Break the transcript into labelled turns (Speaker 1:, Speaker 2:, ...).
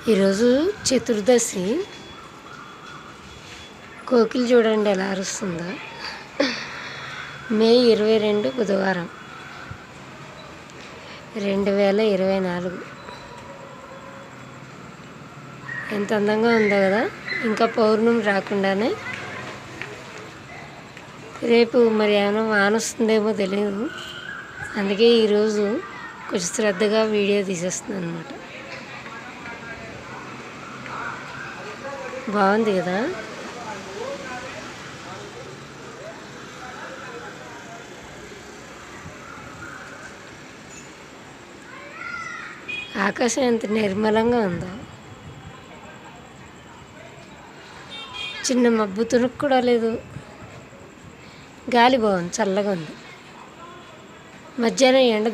Speaker 1: ఈరోజు చతుర్దశి. కోకిల చూడండి ఎలా అరుస్తుందో. మే 22 బుధవారం 2024. ఎంత అందంగా ఉందో కదా. ఇంకా పౌర్ణమి రాకుండానే రేపు మరి ఏమైనా వాన వస్తుందేమో తెలియదు. అందుకే ఈరోజు కొంచెం శ్రద్ధగా వీడియో తీసేస్తున్నాను అనమాట. బాగుంది కదా. ఆకాశం ఎంత నిర్మలంగా ఉందో. చిన్న మబ్బు తునుకు కూడా లేదు. గాలి బాగుంది, చల్లగా ఉంది. మధ్యాహ్నం ఎండ